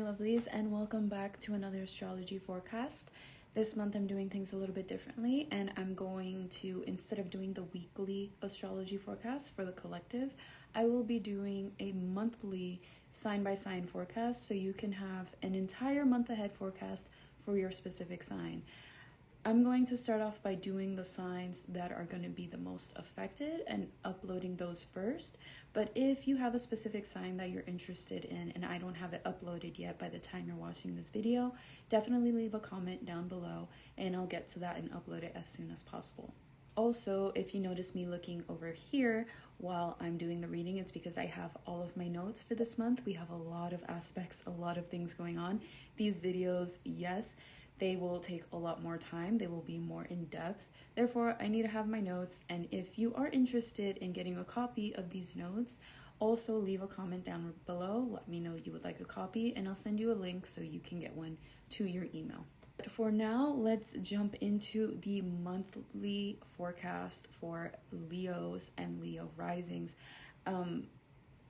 lovelies, and welcome back to another astrology forecast. This month I'm doing things a little bit differently, and I'm going to, instead of doing the weekly astrology forecast for the collective, I will be doing a monthly sign by sign forecast, so you can have an entire month ahead forecast for your specific sign. I'm going to start off by doing the signs that are going to be the most affected and uploading those first. But if you have a specific sign that you're interested in and I don't have it uploaded yet by the time you're watching this video, definitely leave a comment down below and I'll get to that and upload it as soon as possible. Also, if you notice me looking over here while I'm doing the reading, it's because I have all of my notes for this month. We have a lot of aspects, a lot of things going on. These videos, yes, they will take a lot more time. They will be more in depth. Therefore, I need to have my notes. And if you are interested in getting a copy of these notes, also leave a comment down below. Let me know you would like a copy and I'll send you a link so you can get one to your email. But for now, let's jump into the monthly forecast for Leos and Leo risings.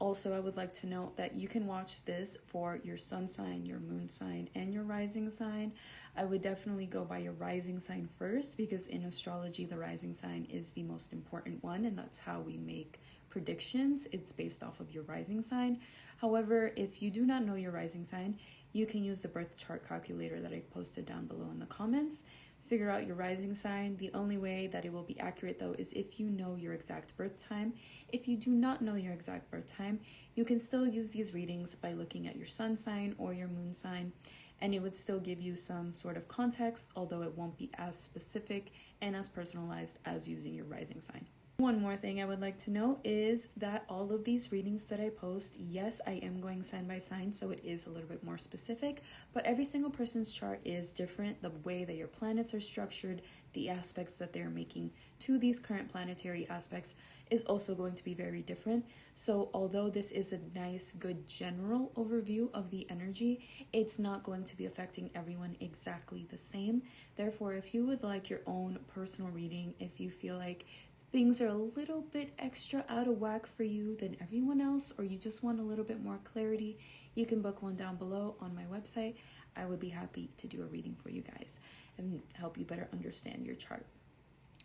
Also, I would like to note that you can watch this for your sun sign, your moon sign, and your rising sign. I would definitely go by your rising sign first, because in astrology, the rising sign is the most important one, and that's how we make predictions. It's based off of your rising sign. However, if you do not know your rising sign, you can use the birth chart calculator that I've posted down below in the comments. Figure out your rising sign. The only way that it will be accurate though is if you know your exact birth time. If you do not know your exact birth time, you can still use these readings by looking at your sun sign or your moon sign, and it would still give you some sort of context, although it won't be as specific and as personalized as using your rising sign. One more thing I would like to note is that all of these readings that I post, yes, I am going sign by sign, so it is a little bit more specific, but every single person's chart is different. The way that your planets are structured, the aspects that they're making to these current planetary aspects is also going to be very different. So although this is a nice, good general overview of the energy, it's not going to be affecting everyone exactly the same. Therefore, if you would like your own personal reading, if you feel like things are a little bit extra out of whack for you than everyone else, or you just want a little bit more clarity, you can book one down below on my website. I would be happy to do a reading for you guys and help you better understand your chart.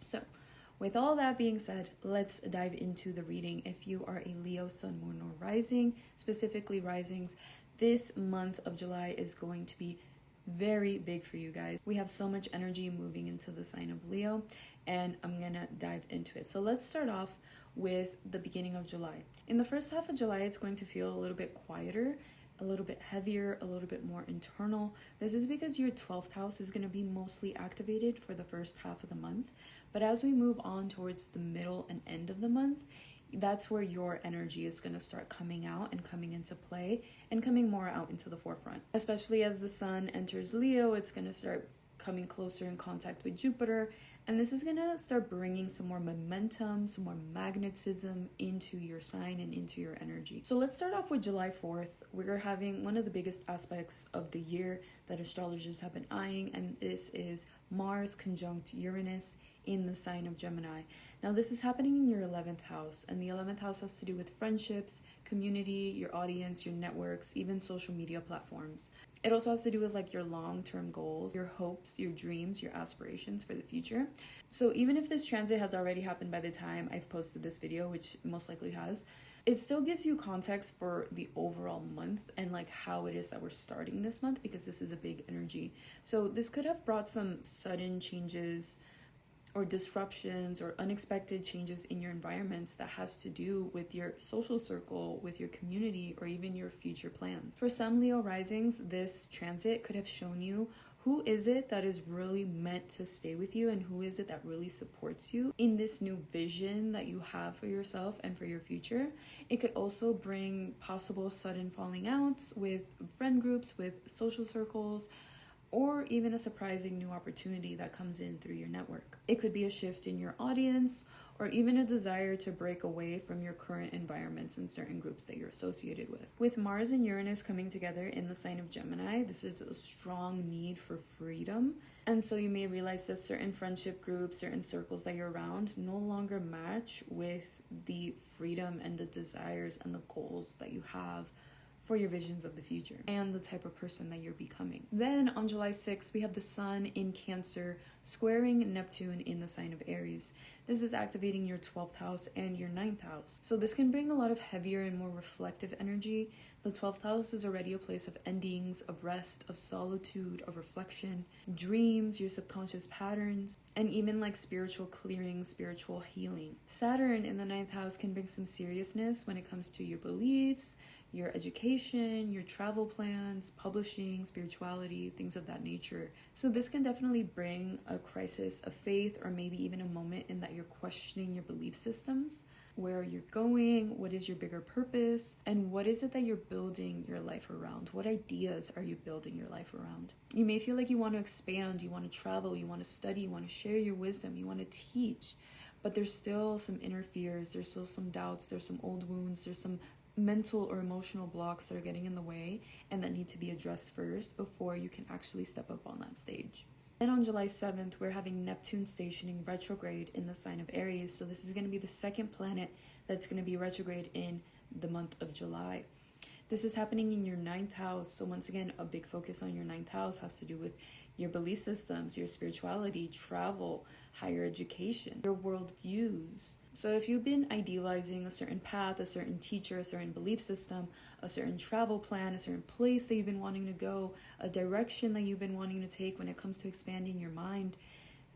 So with all that being said, let's dive into the reading. If you are a Leo, sun, moon, or rising, specifically risings, this month of July is going to be very big for you guys. We have so much energy moving into the sign of Leo, and I'm gonna dive into it. So let's start off with the beginning of July. In the first half of July, it's going to feel a little bit quieter, a little bit heavier, a little bit more internal. This is because your 12th house is going to be mostly activated for the first half of the month. But as we move on towards the middle and end of the month, that's where your energy is going to start coming out and coming into play and coming more out into the forefront. Especially as the sun enters Leo, it's going to start coming closer in contact with Jupiter, and this is going to start bringing some more momentum, some more magnetism into your sign and into your energy. So let's start off with July 4th. We're having one of the biggest aspects of the year that astrologers have been eyeing, and this is Mars conjunct Uranus in the sign of Gemini. Now this is happening in your 11th house, and the 11th house has to do with friendships, community, your audience, your networks, even social media platforms. It also has to do with like your long-term goals, your hopes, your dreams, your aspirations for the future. So even if this transit has already happened by the time I've posted this video, which most likely has, it still gives you context for the overall month and like how it is that we're starting this month, because this is a big energy. So this could have brought some sudden changes or disruptions or unexpected changes in your environments that has to do with your social circle, with your community, or even your future plans. For some Leo risings, this transit could have shown you who is it that is really meant to stay with you, and who is it that really supports you in this new vision that you have for yourself and for your future. It could also bring possible sudden falling outs with friend groups, with social circles, or even a surprising new opportunity that comes in through your network. It could be a shift in your audience, or even a desire to break away from your current environments and certain groups that you're associated with. With Mars and Uranus coming together in the sign of Gemini, this is a strong need for freedom. And so you may realize that certain friendship groups, certain circles that you're around no longer match with the freedom and the desires and the goals that you have for your visions of the future and the type of person that you're becoming. Then on July 6th, we have the Sun in Cancer squaring Neptune in the sign of Aries. This is activating your 12th house and your 9th house. So this can bring a lot of heavier and more reflective energy. The 12th house is already a place of endings, of rest, of solitude, of reflection, dreams, your subconscious patterns, and even like spiritual clearing, spiritual healing. Saturn in the 9th house can bring some seriousness when it comes to your beliefs, your education, your travel plans, publishing, spirituality, things of that nature. So this can definitely bring a crisis of faith, or maybe even a moment in that you're questioning your belief systems, where you're going, what is your bigger purpose, and what is it that you're building your life around? What ideas are you building your life around? You may feel like you want to expand, you want to travel, you want to study, you want to share your wisdom, you want to teach, but there's still some inner fears, there's still some doubts, there's some old wounds, there's some mental or emotional blocks that are getting in the way and that need to be addressed first before you can actually step up on that stage. And on July 7th, we're having Neptune stationing retrograde in the sign of Aries. So this is going to be the second planet that's going to be retrograde in the month of July. This is happening in your 9th house. So once again, a big focus on your 9th house has to do with your belief systems, your spirituality, travel, higher education, your worldviews. So if you've been idealizing a certain path, a certain teacher, a certain belief system, a certain travel plan, a certain place that you've been wanting to go, a direction that you've been wanting to take when it comes to expanding your mind,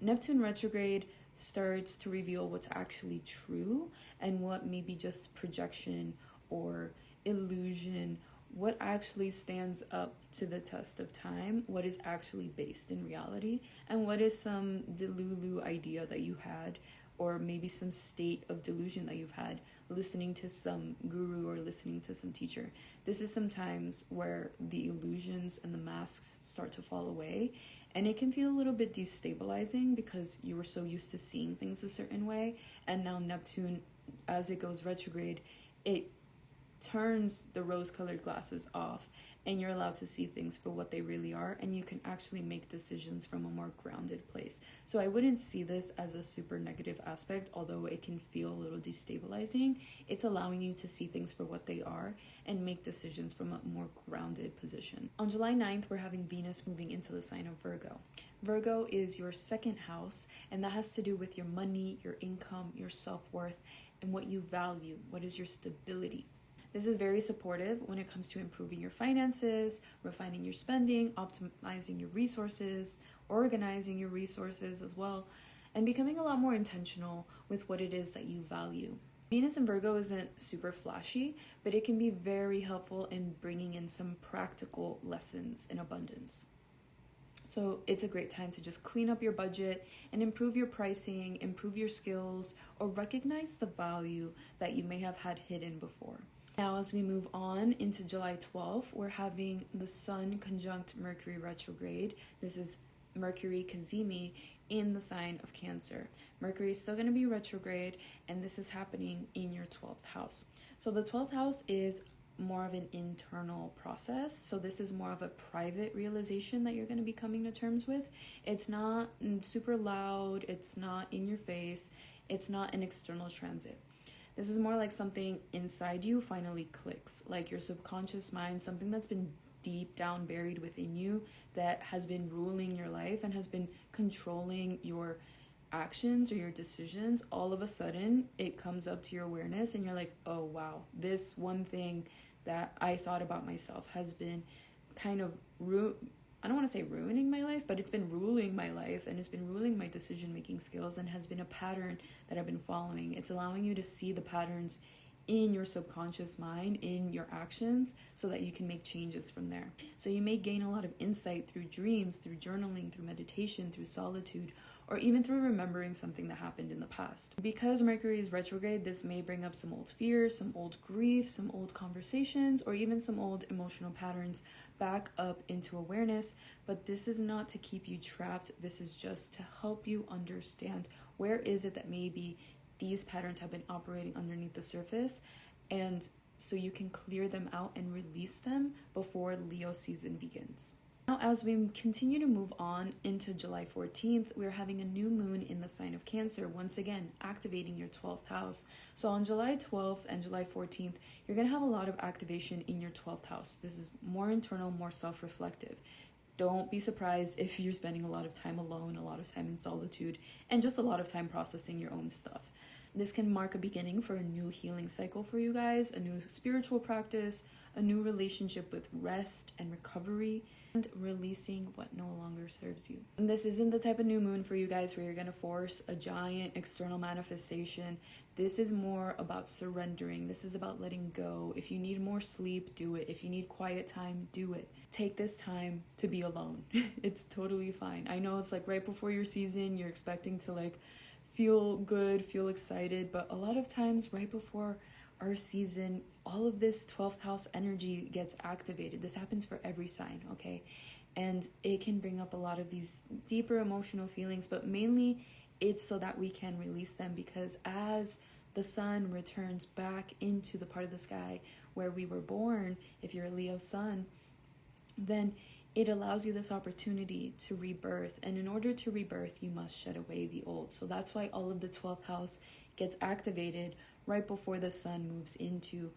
Neptune retrograde starts to reveal what's actually true and what may be just projection or illusion, what actually stands up to the test of time, what is actually based in reality, and what is some delulu idea that you had, or maybe some state of delusion that you've had listening to some guru or listening to some teacher. This is sometimes where the illusions and the masks start to fall away, and it can feel a little bit destabilizing because you were so used to seeing things a certain way, and now Neptune, as it goes retrograde, it turns the rose-colored glasses off, and you're allowed to see things for what they really are, and you can actually make decisions from a more grounded place. So I wouldn't see this as a super negative aspect, although it can feel a little destabilizing. It's allowing you to see things for what they are and make decisions from a more grounded position. On July 9th, we're having Venus moving into the sign of Virgo. Virgo is your second house, and that has to do with your money, your income, your self-worth, and what you value. What is your stability? This is very supportive when it comes to improving your finances, refining your spending, optimizing your resources, organizing your resources as well, and becoming a lot more intentional with what it is that you value. Venus in Virgo isn't super flashy, but it can be very helpful in bringing in some practical lessons in abundance. So it's a great time to just clean up your budget and improve your pricing, improve your skills, or recognize the value that you may have had hidden before. Now, as we move on into July 12th, we're having the Sun conjunct Mercury retrograde. This is Mercury Kazemi in the sign of Cancer. Mercury is still going to be retrograde, and this is happening in your 12th house. So the 12th house is more of an internal process. So this is more of a private realization that you're going to be coming to terms with. It's not super loud. It's not in your face. It's not an external transit. This is more like something inside you finally clicks, like your subconscious mind, something that's been deep down buried within you that has been ruling your life and has been controlling your actions or your decisions. All of a sudden, it comes up to your awareness and you're like, oh wow, this one thing that I thought about myself has been kind of I don't want to say ruining my life, but it's been ruling my life and it's been ruling my decision-making skills and has been a pattern that I've been following. It's allowing you to see the patterns in your subconscious mind, in your actions, so that you can make changes from there. So you may gain a lot of insight through dreams, through journaling, through meditation, through solitude, or even through remembering something that happened in the past. Because Mercury is retrograde, this may bring up some old fears, some old grief, some old conversations, or even some old emotional patterns back up into awareness. But this is not to keep you trapped. This is just to help you understand where is it that maybe these patterns have been operating underneath the surface, and so you can clear them out and release them before Leo season begins. Now, as we continue to move on into July 14th, we're having a new moon in the sign of Cancer, once again activating your 12th house. So on July 12th and July 14th, you're going to have a lot of activation in your 12th house. This is more internal, more self-reflective. Don't be surprised if you're spending a lot of time alone, a lot of time in solitude, and just a lot of time processing your own stuff. This can mark a beginning for a new healing cycle for you guys, a new spiritual practice, a new relationship with rest and recovery, and releasing what no longer serves you. And this isn't the type of new moon for you guys where you're going to force a giant external manifestation. This is more about surrendering. This is about letting go. If you need more sleep, do it. If you need quiet time, do it. Take this time to be alone. It's totally fine. I know it's like right before your season, you're expecting to like feel good, feel excited, but a lot of times right before our season, all of this 12th house energy gets activated. This happens for every sign, okay? And it can bring up a lot of these deeper emotional feelings, but mainly it's so that we can release them, because as the sun returns back into the part of the sky where we were born, if you're a Leo sun, then it allows you this opportunity to rebirth. And in order to rebirth, you must shed away the old. So that's why all of the 12th house gets activated right before the sun moves into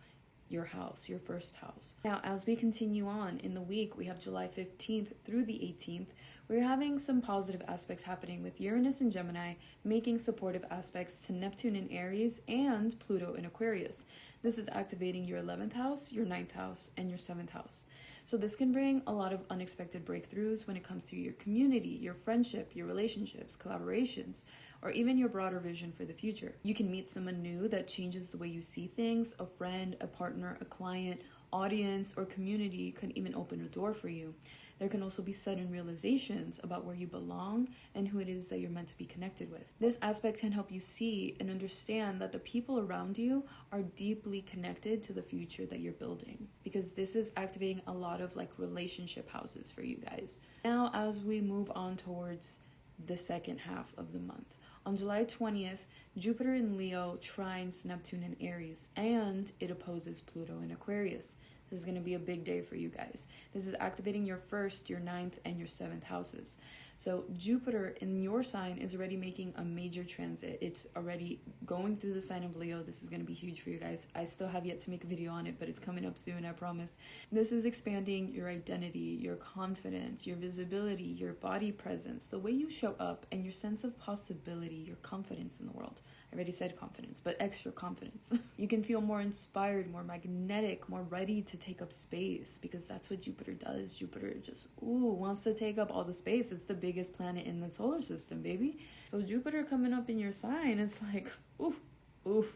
your house, your first house. Now, as we continue on in the week, we have July 15th through the 18th. We're having some positive aspects happening with Uranus and Gemini, making supportive aspects to Neptune in Aries and Pluto in Aquarius. This is activating your 11th house, your 9th house, and your 7th house. So this can bring a lot of unexpected breakthroughs when it comes to your community, your friendship, your relationships, collaborations, or even your broader vision for the future. You can meet someone new that changes the way you see things. A friend, a partner, a client, audience, or community could even open a door for you. There can also be sudden realizations about where you belong and who it is that you're meant to be connected with. This aspect can help you see and understand that the people around you are deeply connected to the future that you're building, because this is activating a lot of like relationship houses for you guys. Now, as we move on towards the second half of the month, on July 20th, Jupiter in Leo trines Neptune in Aries, and it opposes Pluto in Aquarius. This is going to be a big day for you guys. This is activating your 1st, your 9th, and your 7th houses. So Jupiter in your sign is already making a major transit. It's already going through the sign of Leo. This is going to be huge for you guys. I still have yet to make a video on it, but it's coming up soon, I promise. This is expanding your identity, your confidence, your visibility, your body presence, the way you show up, and your sense of possibility, your confidence in the world. I already said confidence, but extra confidence. You can feel more inspired, more magnetic, more ready to take up space, because that's what Jupiter does. Jupiter just, wants to take up all the space. It's the biggest planet in the solar system, baby. So Jupiter coming up in your sign, it's like, oof.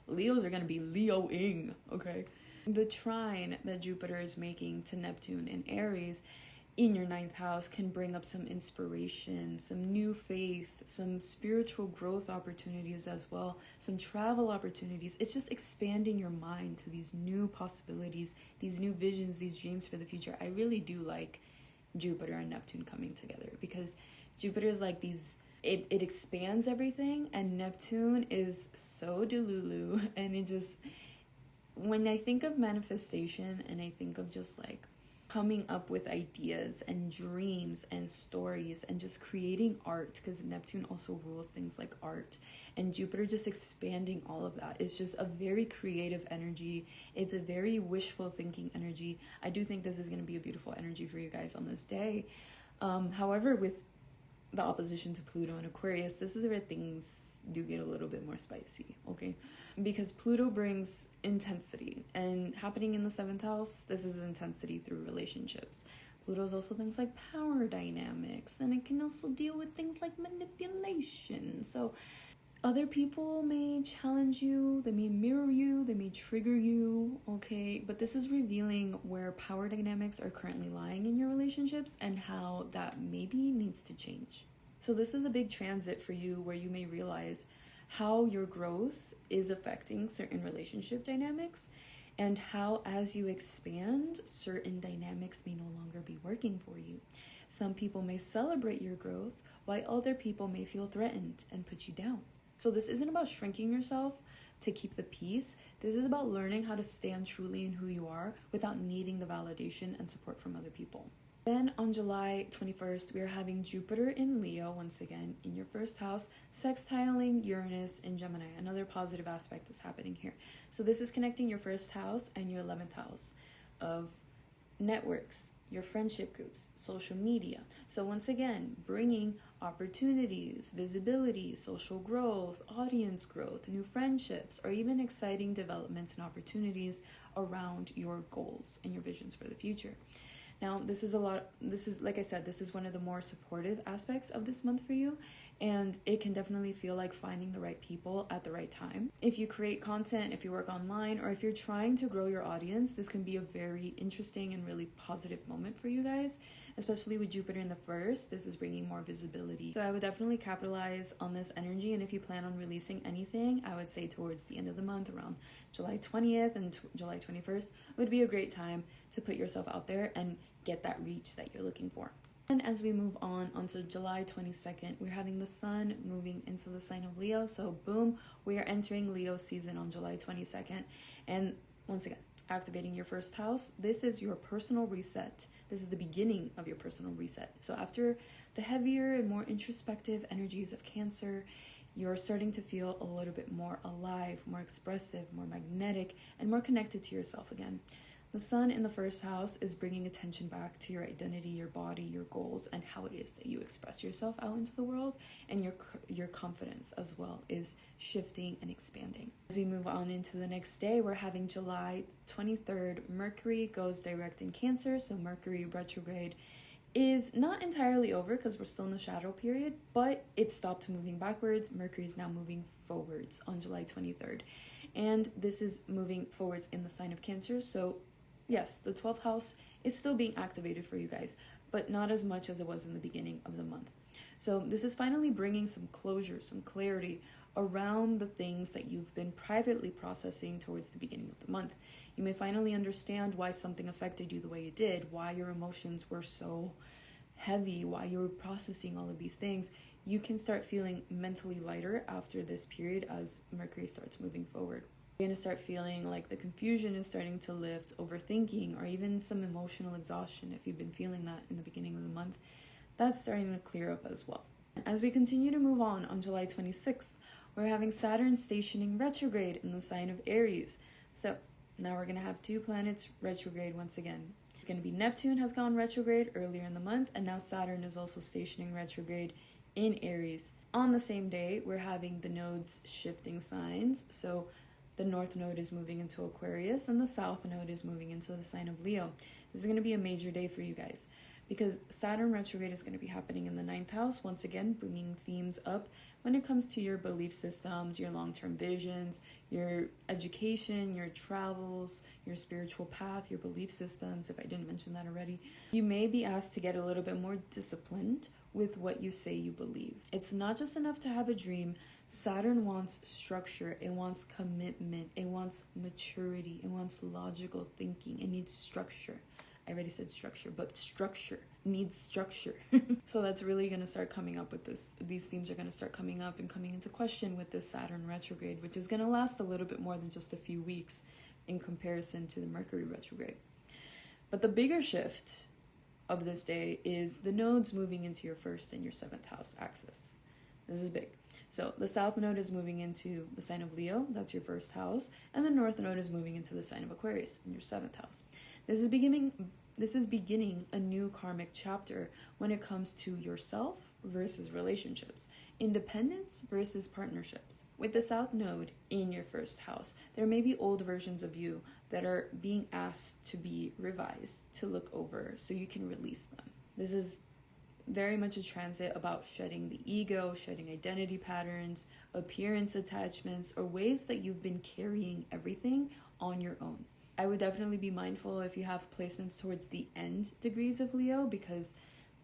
Leos are going to be Leo-ing, okay? The trine that Jupiter is making to Neptune in Aries in your 9th house can bring up some inspiration, some new faith, some spiritual growth opportunities as well, some travel opportunities. It's just expanding your mind to these new possibilities, these new visions, these dreams for the future. I really do like Jupiter and Neptune coming together, because Jupiter is like these, it expands everything, and Neptune is so delulu, and it just, when I think of manifestation and I think of just like coming up with ideas and dreams and stories and just creating art, because Neptune also rules things like art, and Jupiter just expanding all of that. It's just a very creative energy. It's a very wishful thinking energy. I do think this is going to be a beautiful energy for you guys on this day. However, with the opposition to Pluto and Aquarius, this is where things do get a little bit more spicy, okay? Because Pluto brings intensity, and happening in the 7th house, this is intensity through relationships. Pluto is also things like power dynamics, and it can also deal with things like manipulation. So other people may challenge you, they may mirror you, they may trigger you, okay? But this is revealing where power dynamics are currently lying in your relationships and how that maybe needs to change. So this is a big transit for you, where you may realize how your growth is affecting certain relationship dynamics, and how as you expand, certain dynamics may no longer be working for you. Some people may celebrate your growth, while other people may feel threatened and put you down. So this isn't about shrinking yourself to keep the peace. This is about learning how to stand truly in who you are without needing the validation and support from other people. Then on July 21st, we are having Jupiter in Leo once again in your first house, sextiling Uranus in Gemini. Another positive aspect is happening here. So this is connecting your first house and your 11th house of networks, your friendship groups, social media. So once again, bringing opportunities, visibility, social growth, audience growth, new friendships, or even exciting developments and opportunities around your goals and your visions for the future. Now, this is like I said, this is one of the more supportive aspects of this month for you, and it can definitely feel like finding the right people at the right time. If you create content, if you work online, or if you're trying to grow your audience, this can be a very interesting and really positive moment for you guys, especially with Jupiter in the first. This is bringing more visibility. So I would definitely capitalize on this energy, and if you plan on releasing anything, I would say towards the end of the month, around July 20th and July 21st, would be a great time to put yourself out there and get that reach that you're looking for. And as we move on onto July 22nd, we're having the sun moving into the sign of Leo. So boom, we are entering Leo season on July 22nd. And once again, activating your first house. This is your personal reset. This is the beginning of your personal reset. So after the heavier and more introspective energies of Cancer, you're starting to feel a little bit more alive, more expressive, more magnetic, and more connected to yourself again. The sun in the first house is bringing attention back to your identity, your body, your goals, and how it is that you express yourself out into the world, and your confidence as well is shifting and expanding. As we move on into the next day, we're having July 23rd. Mercury goes direct in Cancer, so Mercury retrograde is not entirely over because we're still in the shadow period, but it stopped moving backwards. Mercury is now moving forwards on July 23rd, and this is moving forwards in the sign of Cancer, so yes, the 12th house is still being activated for you guys, but not as much as it was in the beginning of the month. So this is finally bringing some closure, some clarity around the things that you've been privately processing towards the beginning of the month. You may finally understand why something affected you the way it did, why your emotions were so heavy, why you were processing all of these things. You can start feeling mentally lighter after this period as Mercury starts moving forward. You're going to start feeling like the confusion is starting to lift, overthinking, or even some emotional exhaustion if you've been feeling that in the beginning of the month. That's starting to clear up as well. As we continue to move on July 26th, we're having Saturn stationing retrograde in the sign of Aries. So now we're going to have two planets retrograde once again. It's going to be Neptune has gone retrograde earlier in the month, and now Saturn is also stationing retrograde in Aries. On the same day, we're having the nodes shifting signs. So the North Node is moving into Aquarius, and the South Node is moving into the sign of Leo. This is going to be a major day for you guys because Saturn retrograde is going to be happening in the 9th house, once again bringing themes up when it comes to your belief systems, your long-term visions, your education, your travels, your spiritual path, your belief systems, if I didn't mention that already. You may be asked to get a little bit more disciplined with what you say you believe. It's not just enough to have a dream. Saturn wants structure, it wants commitment, it wants maturity, it wants logical thinking, it needs structure. I already said structure, but structure needs structure. So that's really going to start coming up with this. These themes are going to start coming up and coming into question with this Saturn retrograde, which is going to last a little bit more than just a few weeks in comparison to the Mercury retrograde. But the bigger shift of this day is the nodes moving into your 1st and your 7th house axis. This is big. So the South Node is moving into the sign of Leo, that's your 1st house, and the North Node is moving into the sign of Aquarius in your 7th house. This is beginning a new karmic chapter when it comes to yourself versus relationships, independence versus partnerships. With the South Node in your 1st house, there may be old versions of you that are being asked to be revised, to look over, so you can release them. This is very much a transit about shedding the ego, shedding identity patterns, appearance attachments, or ways that you've been carrying everything on your own. I would definitely be mindful if you have placements towards the end degrees of Leo, because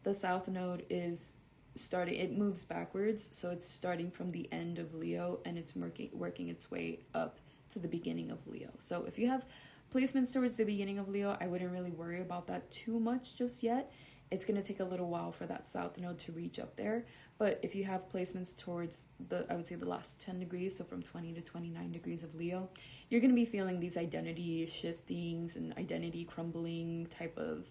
the South Node is starting, it moves backwards, so it's starting from the end of Leo and it's working its way up to the beginning of Leo. So if you have placements towards the beginning of Leo, I wouldn't really worry about that too much just yet. It's going to take a little while for that south node to reach up there. But if you have placements towards I would say the last 10 degrees, so from 20 to 29 degrees of Leo, you're going to be feeling these identity shiftings and identity crumbling type of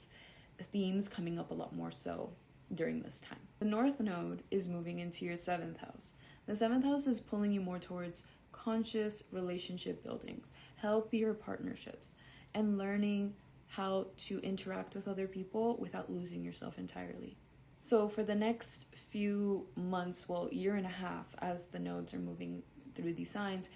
themes coming up a lot more so during this time. The north node is moving into your 7th house. The 7th house is pulling you more towards conscious relationship buildings, healthier partnerships, and learning how to interact with other people without losing yourself entirely. So for the next few months, well, year and a half, as the nodes are moving through these signs,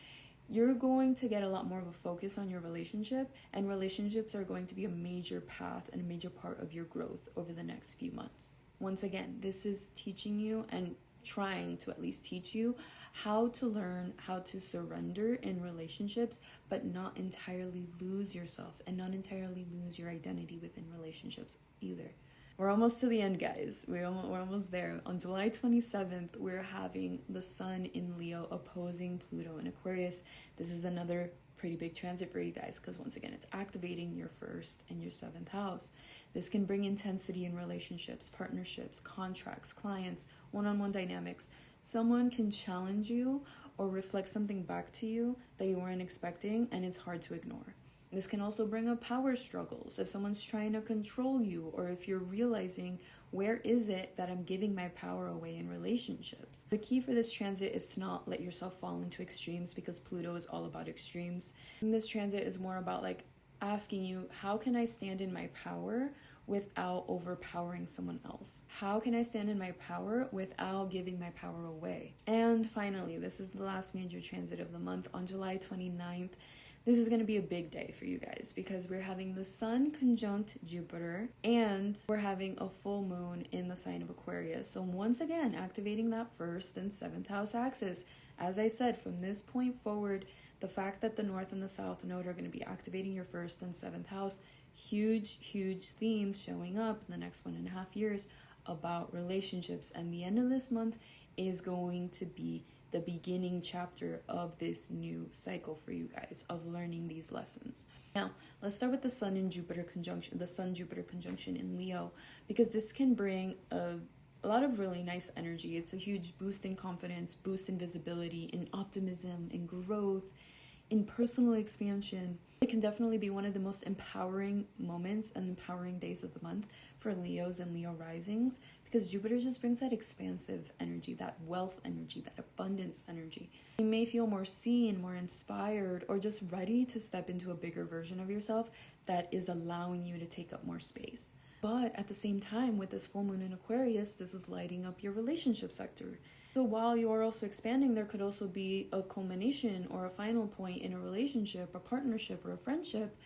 you're going to get a lot more of a focus on your relationship, and relationships are going to be a major path and a major part of your growth over the next few months. Once again, this is teaching you and trying to at least teach you how to learn how to surrender in relationships, but not entirely lose yourself and not entirely lose your identity within relationships either. We're almost to the end, guys. We're almost there. On July 27th, we're having the sun in Leo opposing Pluto in Aquarius. This is another pretty big transit for you guys because once again, it's activating your 1st and your 7th house. This can bring intensity in relationships, partnerships, contracts, clients, one-on-one dynamics. Someone can challenge you or reflect something back to you that you weren't expecting, and it's hard to ignore. This can also bring up power struggles if someone's trying to control you, or if you're realizing, where is it that I'm giving my power away in relationships? The key for this transit is to not let yourself fall into extremes, because Pluto is all about extremes. And this transit is more about like asking you, how can I stand in my power without overpowering someone else? How can I stand in my power without giving my power away? And finally, this is the last major transit of the month on July 29th. This is going to be a big day for you guys because we're having the sun conjunct Jupiter and we're having a full moon in the sign of Aquarius. So once again, activating that 1st and 7th house axis. As I said, from this point forward, the fact that the north and the south node are going to be activating your 1st and 7th house, huge themes showing up in the next 1.5 years about relationships. And the end of this month is going to be the beginning chapter of this new cycle for you guys of learning these lessons. Now, let's start with the Sun and Jupiter conjunction, the Sun-Jupiter conjunction in Leo, because this can bring a lot of really nice energy. It's a huge boost in confidence, boost in visibility, in optimism, in growth, in personal expansion. It can definitely be one of the most empowering moments and empowering days of the month for Leos and Leo risings, because Jupiter just brings that expansive energy, that wealth energy, that abundance energy. You may feel more seen, more inspired, or just ready to step into a bigger version of yourself that is allowing you to take up more space. But at the same time, with this full moon in Aquarius, this is lighting up your relationship sector. So while you are also expanding, there could also be a culmination or a final point in a relationship, a partnership, or a friendship,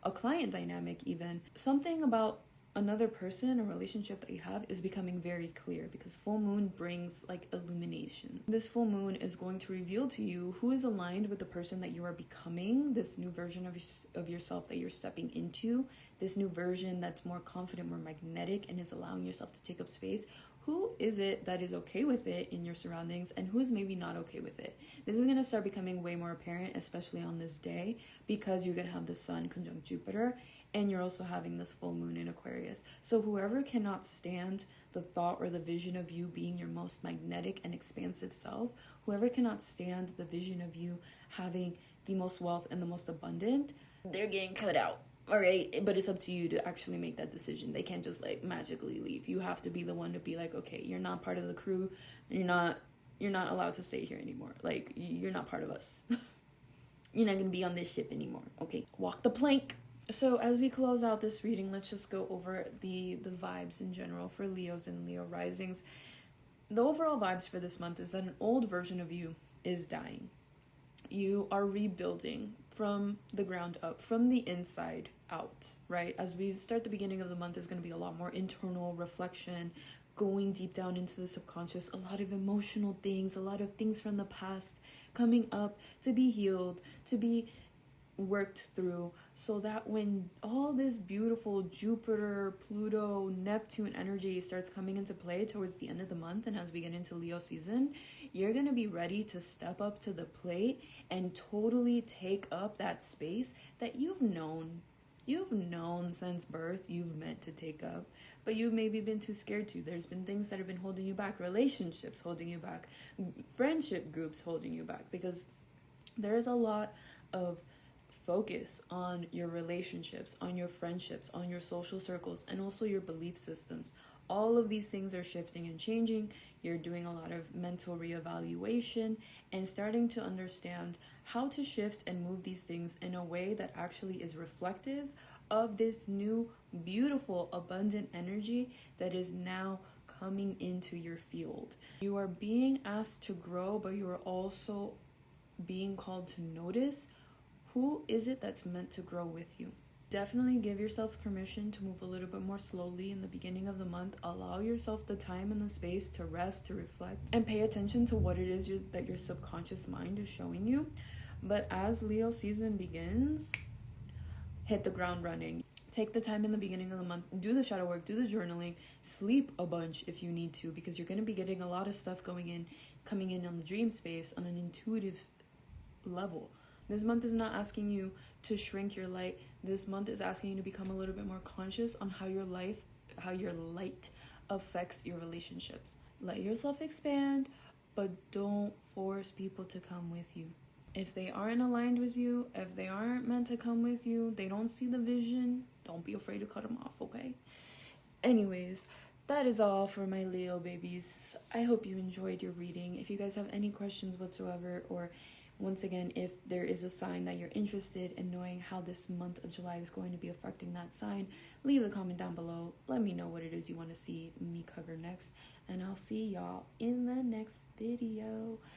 a client dynamic even. Something about another person, a relationship that you have, is becoming very clear because full moon brings like illumination. This full moon is going to reveal to you who is aligned with the person that you are becoming, this new version of yourself that you're stepping into, this new version that's more confident, more magnetic, and is allowing yourself to take up space. Who is it that is okay with it in your surroundings, and who's maybe not okay with it? This is going to start becoming way more apparent, especially on this day, because you're going to have the sun conjunct Jupiter, and you're also having this full moon in Aquarius. So whoever cannot stand the thought or the vision of you being your most magnetic and expansive self, whoever cannot stand the vision of you having the most wealth and the most abundant, they're getting cut out. All right, but it's up to you to actually make that decision. They can't just like magically leave. You have to be the one to be like, okay, you're not part of the crew. You're not allowed to stay here anymore. Like, you're not part of us. You're not gonna be on this ship anymore. Okay, walk the plank. So as we close out this reading, let's just go over the vibes in general for Leos and Leo risings. The overall vibes for this month is that an old version of you is dying. You are rebuilding from the ground up, from the inside out, right? As we start the beginning of the month, is going to be a lot more internal reflection, going deep down into the subconscious, a lot of emotional things, a lot of things from the past coming up to be healed, to be worked through, so that when all this beautiful Jupiter, Pluto, Neptune energy starts coming into play towards the end of the month and as we get into Leo season, you're going to be ready to step up to the plate and totally take up that space that you've known you've known since birth you've meant to take up, but you've maybe been too scared to. There's been things that have been holding you back, relationships holding you back, friendship groups holding you back, because there's a lot of focus on your relationships, on your friendships, on your social circles, and also your belief systems. All of these things are shifting and changing. You're doing a lot of mental reevaluation and starting to understand how to shift and move these things in a way that actually is reflective of this new, beautiful, abundant energy that is now coming into your field. You are being asked to grow, but you are also being called to notice who is it that's meant to grow with you. Definitely give yourself permission to move a little bit more slowly in the beginning of the month. Allow yourself the time and the space to rest, to reflect, and pay attention to what it is that your subconscious mind is showing you. But as Leo season begins, hit the ground running. Take the time in the beginning of the month, do the shadow work, do the journaling, sleep a bunch if you need to, because you're going to be getting a lot of stuff coming in on the dream space on an intuitive level. This month is not asking you to shrink your light. This month is asking you to become a little bit more conscious on how your light affects your relationships. Let yourself expand, but don't force people to come with you. If they aren't aligned with you, if they aren't meant to come with you, they don't see the vision, don't be afraid to cut them off, okay? Anyways, that is all for my Leo babies. I hope you enjoyed your reading. If you guys have any questions whatsoever, or once again, if there is a sign that you're interested in knowing how this month of July is going to be affecting that sign, leave a comment down below. Let me know what it is you want to see me cover next, and I'll see y'all in the next video.